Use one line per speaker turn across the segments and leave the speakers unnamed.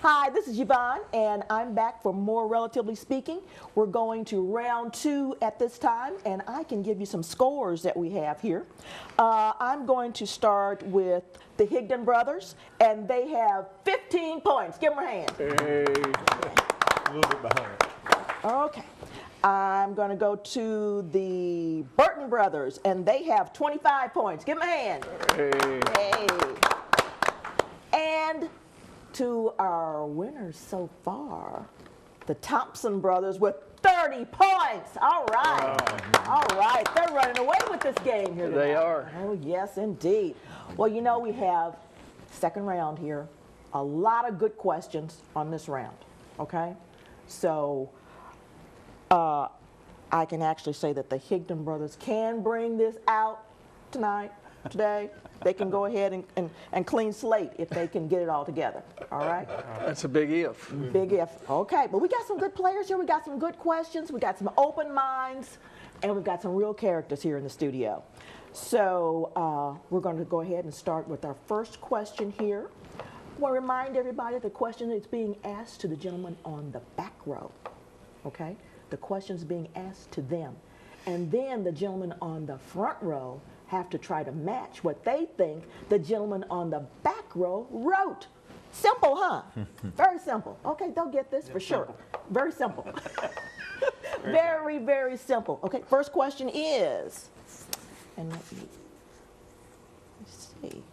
Hi, this is Yvonne, and I'm back for more Relatively Speaking. We're going to round 2 at this time, and I can give you some scores that we have here. I'm going to start with the Higdon brothers, and they have 15 points. Give them a hand.
Hey, a little bit behind.
Okay. I'm going to go to the Burton brothers, and they have 25 points. Give them a hand.
Hey.
Hey. And to our winners so far, the Thompson brothers with 30 points. All right. All right. They're running away with this game here tonight.
They are.
Oh, yes, indeed. Well, you know, we have second round here. A lot of good questions on this round, okay? So I can actually say that the Higdon brothers can bring this out today. They can go ahead and clean slate if they can get it all together, all right?
That's a big if.
Big if. Okay, but we got some good players here. We got some good questions. We got some open minds, and we've got some real characters here in the studio. So we're going to go ahead and start with our first question here. I want to remind everybody the question is being asked to the gentleman on the back row, okay? The question's being asked to them. And then the gentleman on the front row have to try to match what they think the gentleman on the back row wrote. Simple, huh? Very simple. Okay, they'll get this for sure. Very simple. Very, very simple. Okay, first question is, and let's see.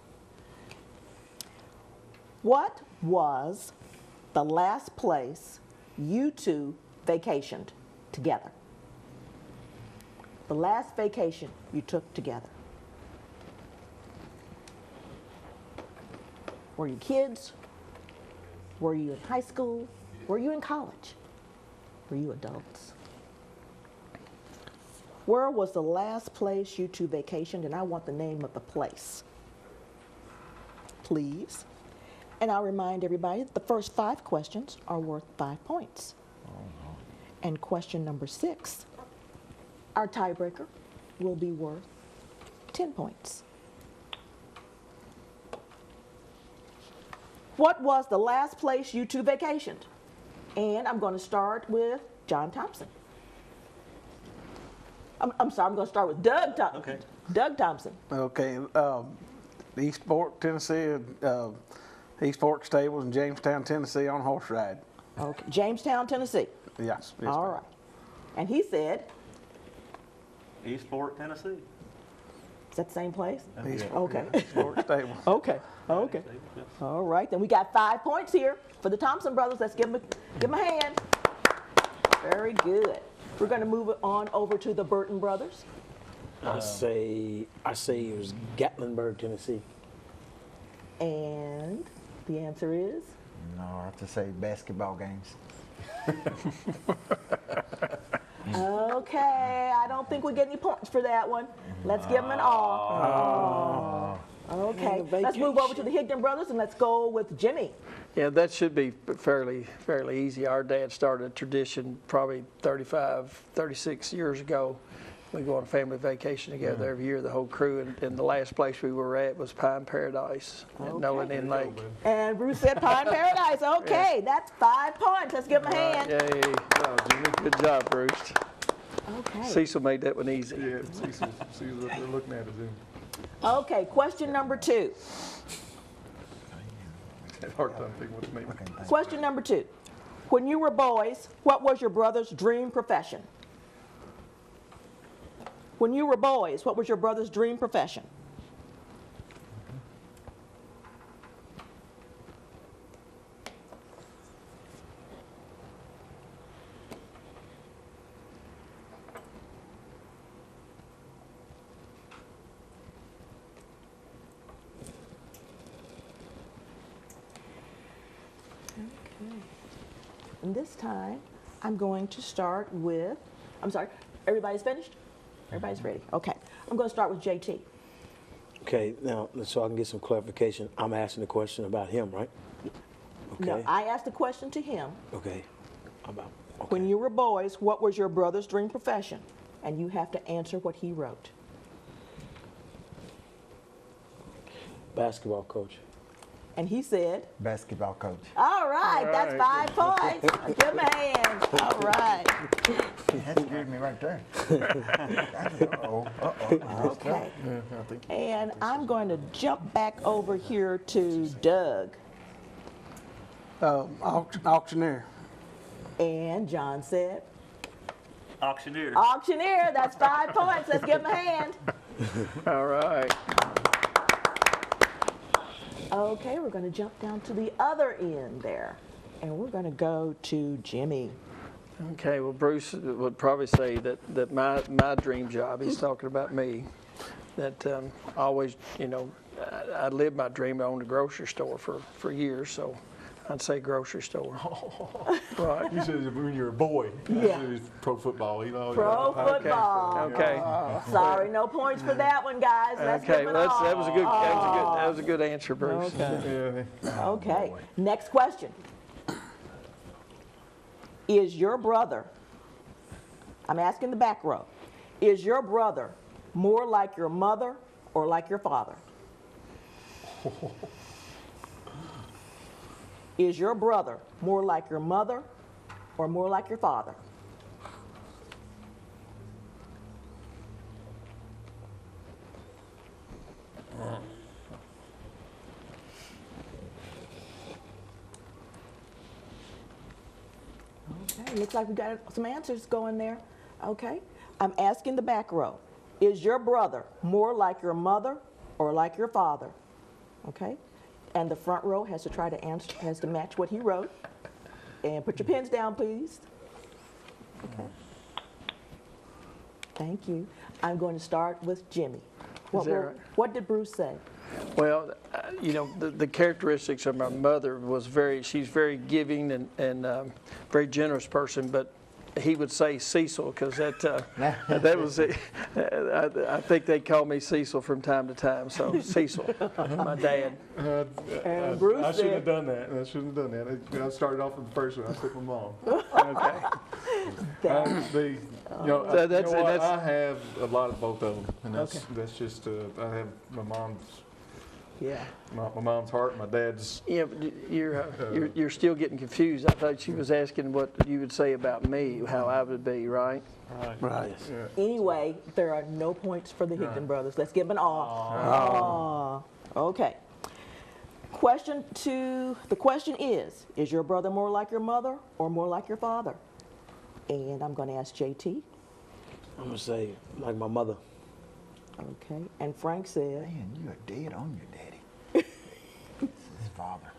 What was the last place you two vacationed together? The last vacation you took together. Were you kids? Were you in high school? Were you in college? Were you adults? Where was the last place you two vacationed? And I want the name of the place, please. And I'll remind everybody that the first 5 questions are worth 5 points. And question number 6, our tiebreaker, will be worth 10 points. What was the last place you two vacationed? And I'm going to start with John Thompson. I'm sorry, I'm going to start with Doug Thompson.
Okay.
Doug Thompson.
Okay, East Fork, Tennessee, East Fork Stables in Jamestown, Tennessee on horse ride.
Okay, Jamestown, Tennessee.
Yes.
All right. And he said,
East Fork, Tennessee.
is that the same place?
East
Okay.
Fork Stables.
Okay. Okay. All right. Then we got 5 points here for the Thompson brothers. Let's give them a hand. Very good. We're going to move it on over to the Burton brothers.
I say it was Gatlinburg, Tennessee.
And the answer is?
No, I have to say basketball games.
Okay. I don't think we get any points for that one. Let's give them an aw. Okay. Let's move over to the Higdon brothers and let's go with Jimmy.
Yeah, that should be fairly easy. Our dad started a tradition probably 35, 36 years ago. We go on a family vacation together every year, the whole crew, and the last place we were at was Pine Paradise at Nolan Inn Lake.
And Bruce said Pine Paradise. Okay, that's 5 points. Let's give him a hand.
Yay. Good job, Bruce.
Okay.
Cecil made that one easy.
Yeah, Cecil, they're looking at it.
Okay, question number 2.
Hard time thinking what to make.
Question number 2. When you were boys, what was your brother's dream profession? When you were boys, what was your brother's dream profession? Okay. And this time, I'm going to start with, I'm sorry, everybody's finished? Everybody's ready? Okay. I'm going to start with JT.
Okay, now, so I can get some clarification, I'm asking the question about him, right? Okay.
No, I asked the question to him.
Okay. Okay.
When you were boys, what was your brother's dream profession? And you have to answer what he wrote.
Basketball coach.
And he said,
Basketball coach.
all right, that's
right.
5 points. Give him a hand. All right.
That scared me right there. Uh-oh.
Okay.
Yeah, I think.
And I'm going to jump back over here to Doug.
Auctioneer.
And John said,
Auctioneer.
auctioneer, that's 5 points. Let's give him a hand.
All right.
Okay, we're going to jump down to the other end there. And we're going to go to Jimmy.
Okay, well, Bruce would probably say that my dream job, he's talking about me, that always, you know, I lived my dream. I owned a grocery store for years, so I'd say grocery store. Right.
You said when you were a boy.
Yeah.
You said pro football. You know.
Pro football.
Okay.
Sorry, no points for that one, guys. Let's
Okay,
give it
well,
all.
that was a good answer, Bruce.
Okay.
Yeah.
Okay. Next question. Is your brother, I'm asking the back row, is your brother more like your mother or like your father? Is your brother more like your mother or more like your father? Okay, looks like we got some answers going there. Okay, I'm asking the back row. Is your brother more like your mother or like your father? Okay, and the front row has to try to answer, has to match what he wrote. And put your pens down, please. Okay. Thank you. I'm going to start with Jimmy. What did Bruce say?
Well, you know, the characteristics of my mother was she's very giving and very generous person, but he would say Cecil because that was it. I think they call me Cecil from time to time, so Cecil, my dad.
And Bruce
I shouldn't
said-
have done that. I shouldn't have done that. I started off with the first one. I took my mom.
Okay.
I have a lot of both of them, and that's just I have my mom's.
Yeah.
My mom's heart, my dad's.
Yeah, but you're still getting confused. I thought she was asking what you would say about me, how I would be, right?
Right.
Anyway, there are no points for the Higdon brothers. Let's give them an aw. Okay. The question is your brother more like your mother or more like your father? And I'm going to ask JT.
I'm gonna say like my mother.
Okay. And Frank said,
Man, you are dead on your daddy. His father.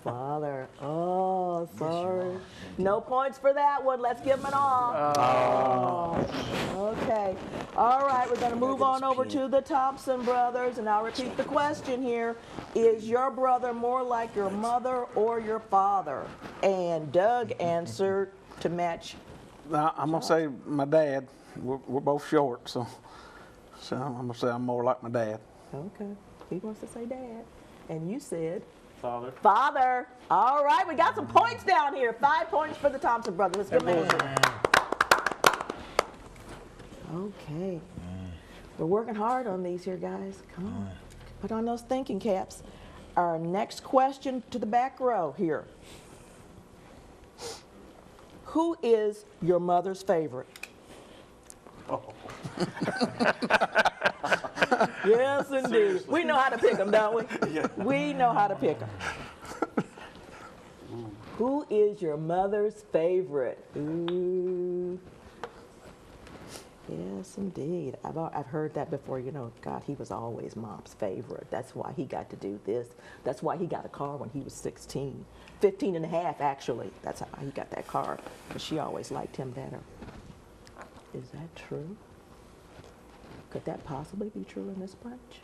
father. Oh, sorry. No points for that one. Let's give them an aw. Okay. All right, we're going to move on over to the Thompson brothers, and I'll repeat the question here. Is your brother more like your mother or your father? And Doug answered to match.
I'm gonna say my dad. We're both short, so I'm gonna say I'm more like my dad.
Okay. He wants to say dad. And you said?
Father.
Father. All right, we got some points down here. 5 points for the Thompson brothers. Let's give them a hand. Okay. We're working hard on these here, guys. Come on. Put on those thinking caps. Our next question to the back row here. Who is your mother's favorite? Yes, indeed. We know how to pick them, don't we? We know how to pick them. Who is your mother's favorite? Ooh. Yes, indeed. I've heard that before. You know, God, he was always Mom's favorite. That's why he got to do this. That's why he got a car when he was 16. 15 and a half, actually. That's how he got that car, because she always liked him better. Is that true? Could that possibly be true in this bunch?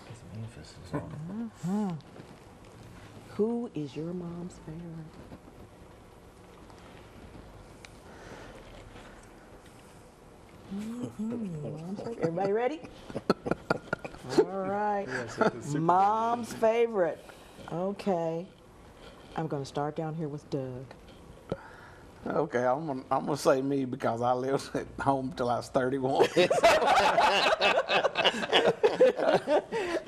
Get some emphasis on it.
Who is your mom's favorite? Mom's favorite. Everybody ready? All right. Mom's favorite. Okay. I'm going to start down here with Doug.
Okay, I'm gonna say me because I lived at home till I was 31.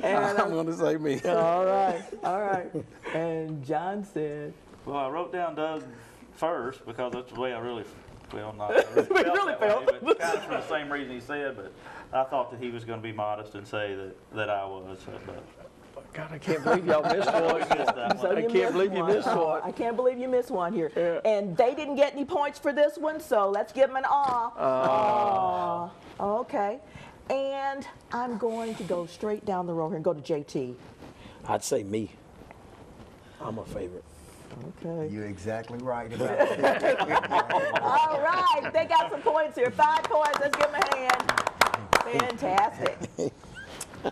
And
I'm going to say me.
all right, all right. And John said,
Well, I wrote down Doug first because that's the way I really, well, not really felt
really
that
felt.
way, but kind of for the same reason he said, but I thought that he was going to be modest and say that I was. But
God, I can't believe y'all missed one.
missed that one.
so
I
you
can't
missed
believe you
one.
missed
Oh,
one.
I can't believe you missed one here.
Yeah.
And they didn't get any points for this one, so let's give them an aw. Aw. Okay. And I'm going to go straight down the row here and go to JT.
I'd say me. I'm a favorite.
Okay.
You're exactly right about that.
All right, they got some points here. 5 points. Let's give them a hand. Fantastic.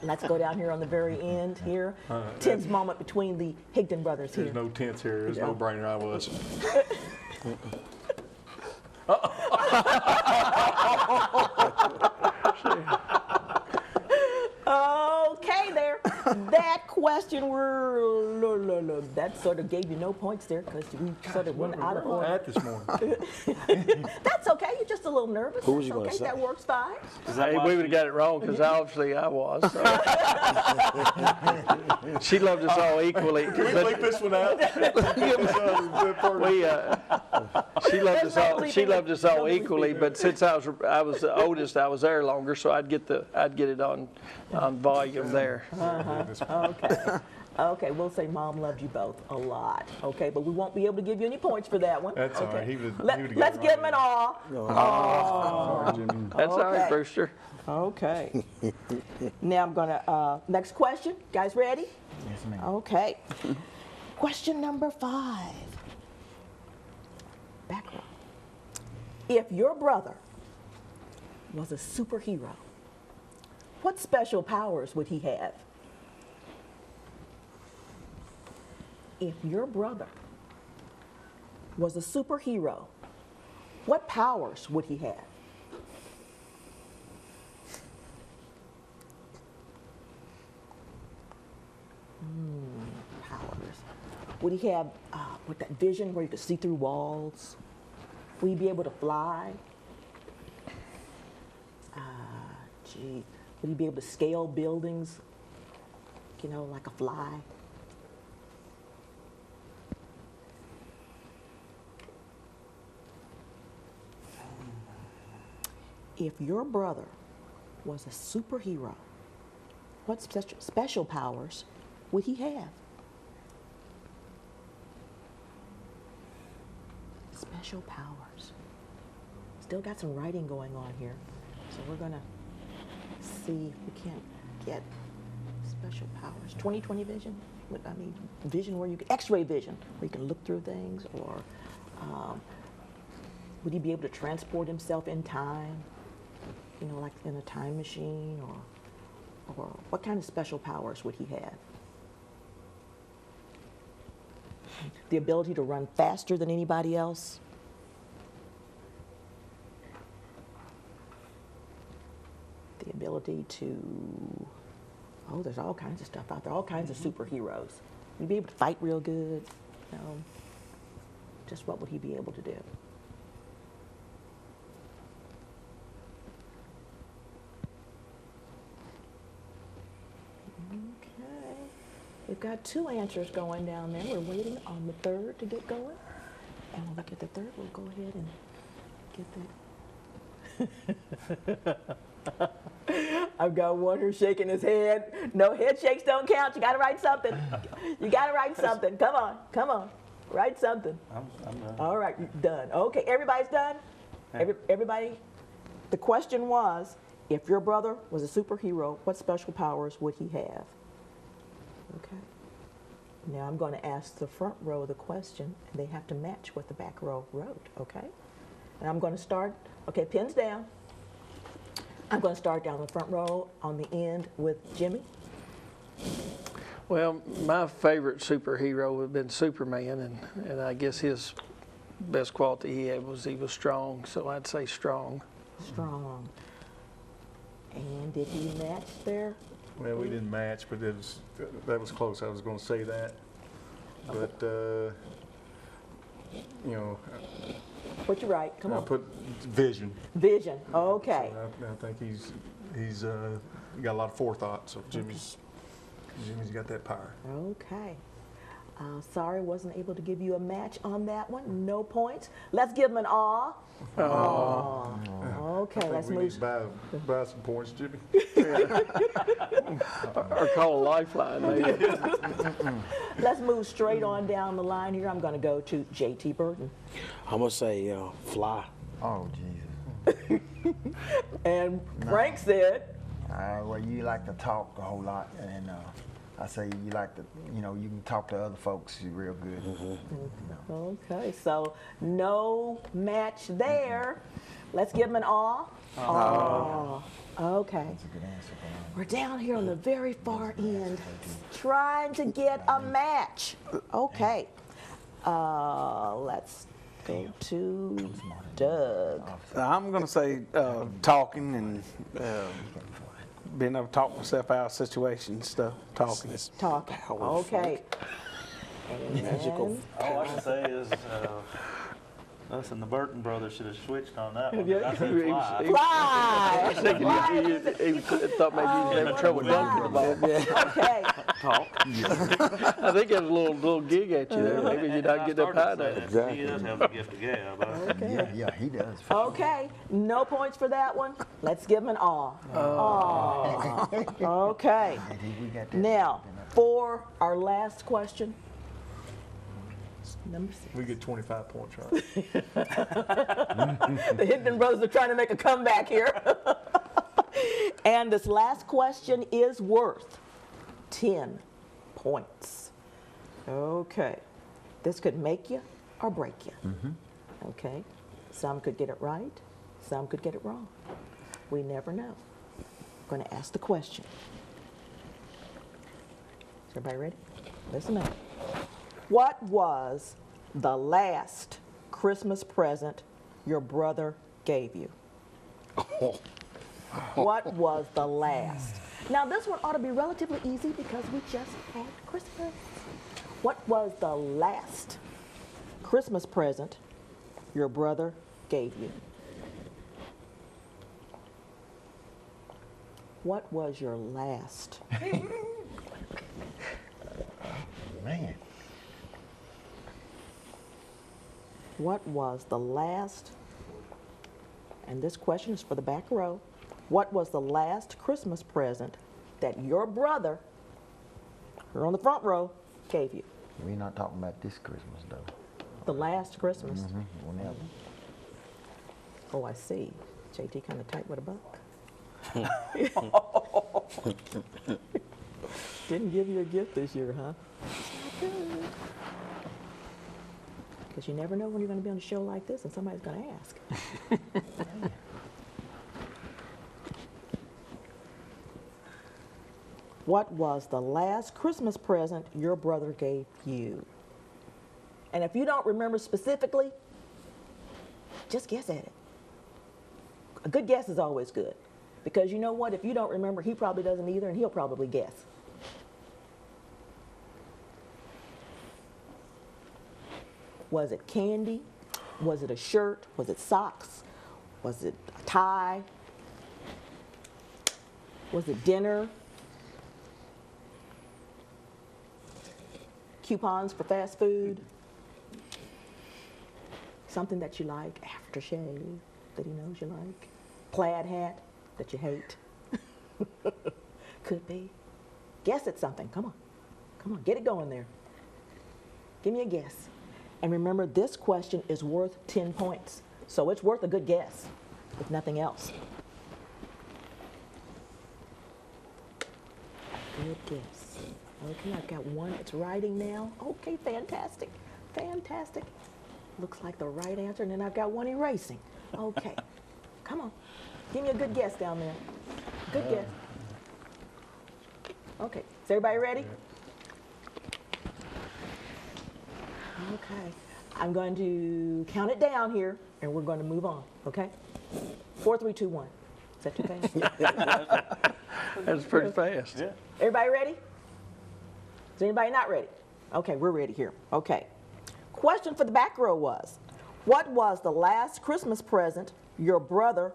Let's go down here on the very end here. Tense moment between the Higdon brothers here.
There's no tense here. There's no brainer. I was.
Okay, there. That question that sort of gave you no points there because we sort of went out of
Where am I
order.
at this morning?
That's okay. You're just a little nervous.
Who was
That's
you gonna
okay.
say?
That works fine.
Hey, we would have got it wrong because obviously I was. So. She loved us all equally.
Can we bleep this one out?
She loved
There's
us
no
all.
bleeping
She
it.
loved us
No
all
bleeping
equally.
it.
But since I was the oldest, I was there longer, so I'd get it on volume there.
Okay. Okay, we'll say Mom loved you both a lot. Okay, but we won't be able to give you any points for that one.
That's all
okay.
right. He would've
Let's
got it
give him
right.
an aw.
Sorry, Jimmy.
That's all right,
Okay.
Brewster.
Okay. Now I'm gonna, next question. Guys ready?
Yes, ma'am.
Okay. Question number 5. Back row. If your brother was a superhero, what special powers would he have? If your brother was a superhero, what powers would he have? Powers. Would he have with that vision where he could see through walls? Would he be able to fly? Would he be able to scale buildings? You know, like a fly? If your brother was a superhero, what special powers would he have? Special powers. Still got some writing going on here. So we're gonna see if we can't get special powers. 20/20 vision? I mean, vision where you can, X-ray vision, where you can look through things, or would he be able to transport himself in time? You know, like in a time machine, or what kind of special powers would he have? The ability to run faster than anybody else? The ability to, there's all kinds of stuff out there, all kinds of superheroes. Would he be able to fight real good? You know, just what would he be able to do? Okay, we've got 2 answers going down there. We're waiting on the third to get going. And when we get the third, we'll go ahead and get that. I've got one who's shaking his head. No, head shakes don't count. You gotta write something. You gotta write something. Come on, come on. Write something.
I'm done.
All right, done. Okay, everybody's done? Everybody? The question was, if your brother was a superhero, what special powers would he have? Okay. Now I'm going to ask the front row the question, and they have to match what the back row wrote, okay? And I'm going to start, okay, pins down. I'm going to start down the front row on the end with Jimmy.
Well, my favorite superhero would have been Superman, and I guess his best quality he had was he was strong, so I'd say strong.
Strong. And did he match there?
Well, we didn't match, but that was close. I was going to say that. But, you know,
What you write? Come
I
on.
put vision.
Vision. Okay.
So I think he's got a lot of forethought. So Jimmy's got that power.
Okay. Sorry, wasn't able to give you a match on that one. No points. Let's give him an aw. Aw. Okay,
I think
let's
we
move.
need to buy some points, Jimmy.
Or call a lifeline, maybe.
Let's move straight on down the line here. I'm going to go to J.T. Burton.
I'm gonna say fly.
Oh, Jesus.
And Frank said,
Well, you like to talk a whole lot, and I say you like to, you can talk to other folks real good.
okay, so no match there. Let's give him an aw. Aw. Okay.
That's a good answer.
We're down here on the very far end, trying to get a match. Okay. Let's go to Doug.
I'm going to say talking and being able to talk myself out of situations, stuff, talking.
Talking. Okay.
Magical.
All I can say is us and the Burton brothers should have switched on that one.
Yeah,
I said
he-
fly.
he-
Fly.
I was thinking he thought maybe he was having trouble dunking the ball.
Okay.
I think it was a little gig at you there. Maybe you're not getting up high enough.
Exactly.
He does have the gift of gab.
Okay.
Yeah, he does.
Okay. No points for that one. Let's give him an aw. Aw. Okay.
We got that.
Now, for our last question. Number 6.
We get 25 points, right?
The Higdon brothers are trying to make a comeback here. And this last question is worth 10 points. Okay. This could make you or break you. Okay. Some could get it right. Some could get it wrong. We never know. I'm going to ask the question. Is everybody ready? Listen up. What was the last Christmas present your brother gave you? What was the last? Now, this one ought to be relatively easy because we just had Christmas. What was the last Christmas present your brother gave you? What was your last?
Man.
What was the last, and this question is for the back row, what was the last Christmas present that your brother, who's on the front row, gave you?
We're not talking about this Christmas, though.
The last Christmas.
Whenever.
Oh, I see. JT kind of tight with a buck. Didn't give you a gift this year, huh? Because you never know when you're going to be on a show like this and somebody's going to ask. What was the last Christmas present your brother gave you? And if you don't remember specifically, just guess at it. A good guess is always good. Because you know what? If you don't remember, he probably doesn't either, and he'll probably guess. Was it candy? Was it a shirt? Was it socks? Was it a tie? Was it dinner? Coupons for fast food? Something that you like, aftershave that he knows you like? Plaid hat that you hate? Could be. Guess at something. Come on. Come on. Get it going there. Give me a guess. And remember, this question is worth 10 points. So it's worth a good guess, if nothing else. Good guess. Okay, I've got one that's writing now. Okay, fantastic. Fantastic. Looks like the right answer, and then I've got one erasing. Okay. Come on. Give me a good guess down there. Good guess. Okay. Is everybody ready? Okay. I'm going to count it down here, and we're going to move on. Okay? 4, 3, 2, 1. Is that too fast?
That's pretty fast.
Yeah.
Everybody ready? Is anybody not ready? Okay, we're ready here. Okay. Question for the back row was, what was the last Christmas present your brother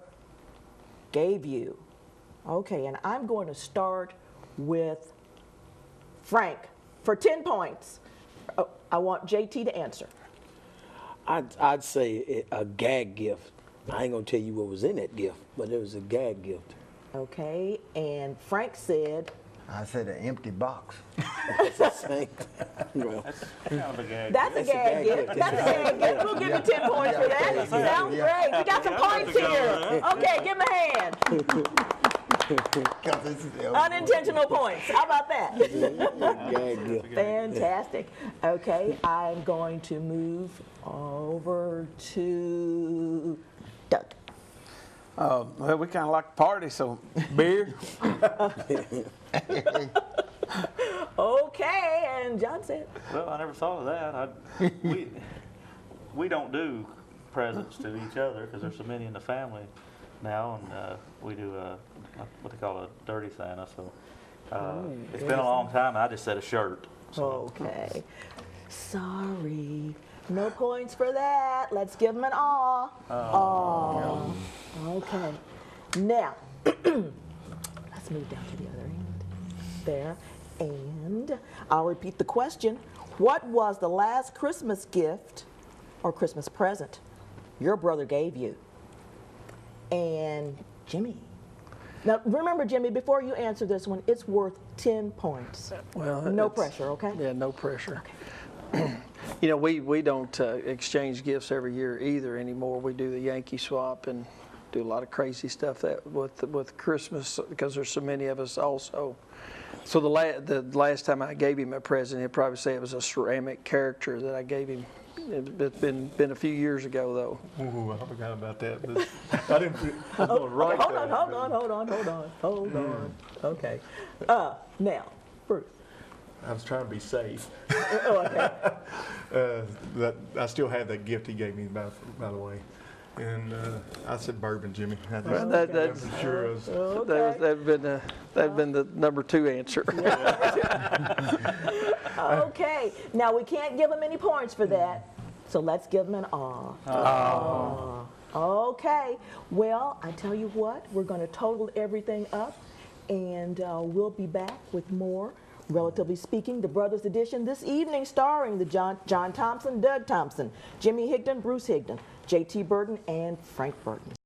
gave you? Okay, and I'm going to start with Frank for 10 points. Oh, I want JT to answer.
I'd say a gag gift. I ain't gonna tell you what was in that gift, but it was a gag gift.
Okay, and Frank said,
I said an empty box.
It's the same. Well,
Kind of a gag.
that's a gag gift. That's a gag gift. We'll give you 10 points for that. Sounds great. We got some points here. Okay, give him a hand.
'Cause this is
Unintentional points. How about that?
gag gift.
Fantastic. Okay, I'm going to move over to Doug.
Well, we kind of like to party, so beer.
Okay, and John said,
Well, I never thought of that. We don't do presents to each other because there's so many in the family now, and we do what they call a dirty Santa. So it's been a long time. And I just said a shirt. So.
okay. Sorry. No points for that. Let's give him an aw. Aw. Okay. Now, let's move down to the other end. There. And I'll repeat the question. What was the last Christmas gift or Christmas present your brother gave you? And Jimmy. Now, remember, Jimmy, before you answer this one, it's worth 10 points.
Well,
No
it's-
pressure, okay?
Yeah, no pressure. You know, we don't exchange gifts every year either anymore. We do the Yankee swap and do a lot of crazy stuff that with Christmas because there's so many of us also. So the last time I gave him a present, he'd probably say it was a ceramic character that I gave him. It's been a few years ago though.
Ooh, I forgot about that. But I didn't. I was going to write
Hold
that.
on. Okay. Now, Bruce.
I was trying to be safe.
Oh, okay.
I still have that gift he gave me, by the way. And I said bourbon, Jimmy. I just,
Well, that's-
I'm sure it was.
That'd been the number 2 answer.
Okay. Now, we can't give him any points for that, so let's give him an aw. Aw. Okay. Well, I tell you what, we're going to total everything up, and we'll be back with more. Relatively Speaking, the Brothers Edition this evening, starring the John Thompson, Doug Thompson, Jimmy Higdon, Bruce Higdon, JT Burton, and Frank Burton.